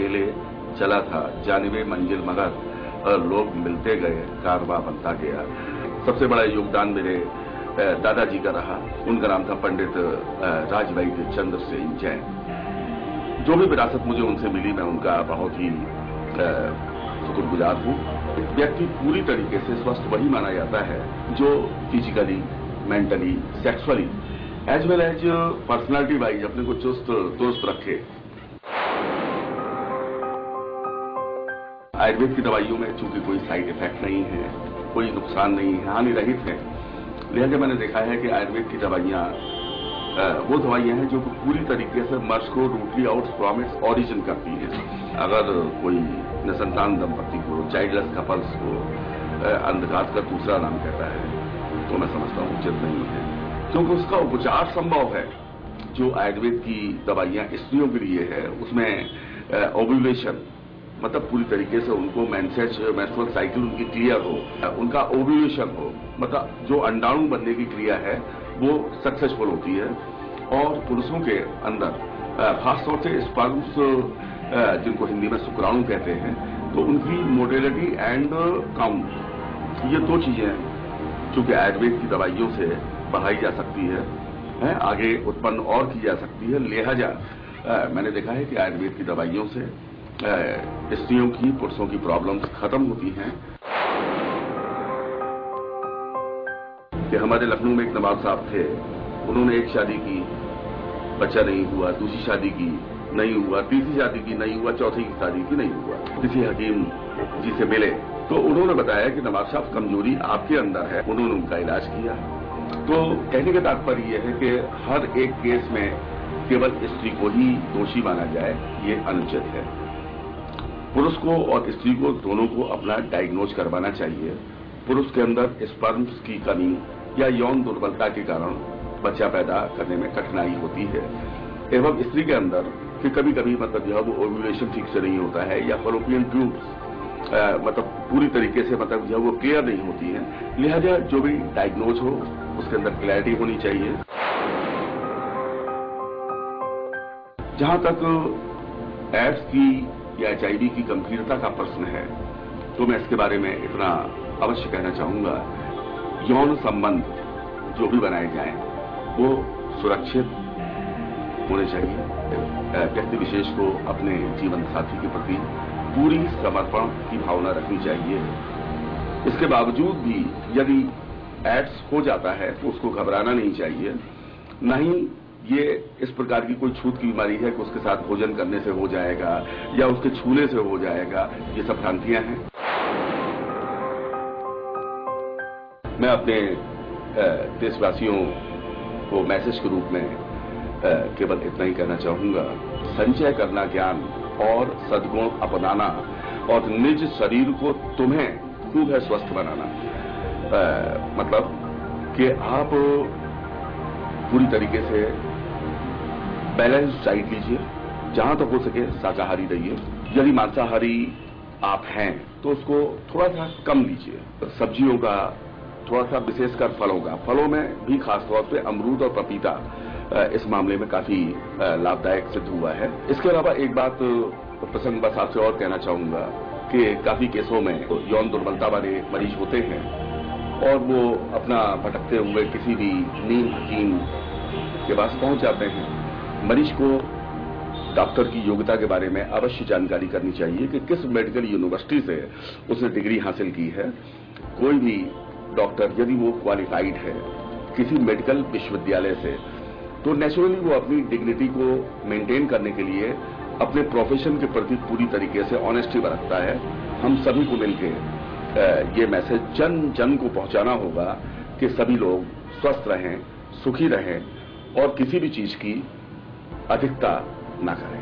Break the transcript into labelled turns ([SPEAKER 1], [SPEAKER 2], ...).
[SPEAKER 1] अकेले चला था जानिबे मंजिल मगर लोग मिलते गए कारवां बनता गया। सबसे बड़ा योगदान मेरे दादाजी का रहा। उनका नाम था पंडित राजवैद्य चंद्र सेन जैन। जो भी विरासत मुझे उनसे मिली मैं उनका बहुत ही शुक्रगुजार हूँ। व्यक्ति पूरी तरीके से स्वस्थ वही माना जाता है जो physically, mentally, sexually as well as personality wise अपने को चुस्त दुरुस्त रखे। आयुर्वेद की दवाइयों में चूंकि कोई साइड इफेक्ट नहीं है, कोई नुकसान नहीं है, हानि रहित है, लिहाजा मैंने देखा है कि आयुर्वेद की दवाइयां वो दवाइयां हैं जो पूरी तरीके से मर्ज को रूटली आउट फ्रॉम इट्स ओरिजिन करती हैं। अगर कोई निसंतान दंपति को, चाइल्डलेस कपल्स को अंधघात का दूसरा नाम कहता है तो मैं समझता हूँ उचित नहीं है, क्योंकि उसका उपचार संभव है। जो आयुर्वेद की दवाइयां स्त्रियों के लिए है उसमें ओव्यूलेशन मतलब पूरी तरीके से उनको मेंस्ट्रुअल साइकिल उनकी क्लियर हो, उनका ओव्यूलेशन हो, मतलब जो अंडाणु बनने की क्रिया है वो सक्सेसफुल होती है। और पुरुषों के अंदर खासतौर से स्पर्म्स जिनको हिंदी में शुक्राणु कहते हैं, तो उनकी मोटिलिटी एंड काउंट, ये दो चीजें चूंकि आयुर्वेद की दवाइयों से बढ़ाई जा सकती है, आगे उत्पन्न और की जा सकती है। लिहाजा मैंने देखा है कि आयुर्वेद की दवाइयों से स्त्रियों की, पुरुषों की प्रॉब्लम्स खत्म होती हैं। कि हमारे लखनऊ में एक नवाब साहब थे, उन्होंने एक शादी की, बच्चा नहीं हुआ, दूसरी शादी की नहीं हुआ, तीसरी शादी की नहीं हुआ, चौथी की शादी की नहीं हुआ। किसी हकीम जी से मिले तो उन्होंने बताया कि नवाब साहब कमजोरी आपके अंदर है। उन्होंने उनका इलाज किया। तो कहने का तात्पर्य यह है कि हर एक केस में केवल स्त्री को ही दोषी माना जाए, ये अनुचित है। पुरुष को और स्त्री को दोनों को अपना डायग्नोज करवाना चाहिए। पुरुष के अंदर स्पर्म्स की कमी या यौन दुर्बलता के कारण बच्चा पैदा करने में कठिनाई होती है, एवं स्त्री के अंदर कि कभी कभी मतलब जो है वो ओव्यूलेशन ठीक से नहीं होता है या फैलोपियन ट्यूब्स मतलब पूरी तरीके से मतलब जो है वो क्लियर नहीं होती है। लिहाजा जो भी डायग्नोज हो उसके अंदर क्लैरिटी होनी चाहिए। जहां तक एड्स की या HIV की गंभीरता का प्रश्न है तो मैं इसके बारे में इतना अवश्य कहना चाहूंगा, यौन संबंध जो भी बनाए जाएं वो सुरक्षित होने चाहिए। व्यक्ति विशेष को अपने जीवन साथी के प्रति पूरी समर्पण की भावना रखनी चाहिए। इसके बावजूद भी यदि एड्स हो जाता है तो उसको घबराना नहीं चाहिए। नहीं ये इस प्रकार की कोई छूत की बीमारी है कि उसके साथ भोजन करने से हो जाएगा या उसके छूने से हो जाएगा, ये सब भ्रांतियां हैं। मैं अपने देशवासियों को मैसेज के रूप में केवल इतना ही कहना चाहूंगा, संचय करना ज्ञान और सद्गुण अपनाना और निज शरीर को तुम्हें खूब है स्वस्थ बनाना। मतलब कि आप पूरी तरीके से बैलेंस डाइट लीजिए, जहां तक हो सके शाकाहारी रहिए। यदि मांसाहारी आप हैं तो उसको थोड़ा सा कम लीजिए। सब्जियों का थोड़ा सा, विशेषकर फलों का, फलों में भी खासतौर पे अमरूद और पपीता इस मामले में काफी लाभदायक सिद्ध हुआ है। इसके अलावा एक बात प्रसंग बस आपसे और कहना चाहूंगा कि काफी केसों में यौन दुर्बलता वाले मरीज होते हैं और वो अपना भटकते हुए किसी भी नीम हकीम के पास पहुंच जाते हैं। मरीज को डॉक्टर की योग्यता के बारे में अवश्य जानकारी करनी चाहिए कि किस मेडिकल यूनिवर्सिटी से उसने डिग्री हासिल की है। कोई भी डॉक्टर यदि वो क्वालिफाइड है किसी मेडिकल विश्वविद्यालय से, तो नेचुरली वो अपनी डिग्निटी को मेंटेन करने के लिए अपने प्रोफेशन के प्रति पूरी तरीके से ऑनेस्टी बरतता है। हम सभी को मिलकर ये मैसेज जन जन को पहुंचाना होगा कि सभी लोग स्वस्थ रहें, सुखी रहें और किसी भी चीज की अधिकता ना करें।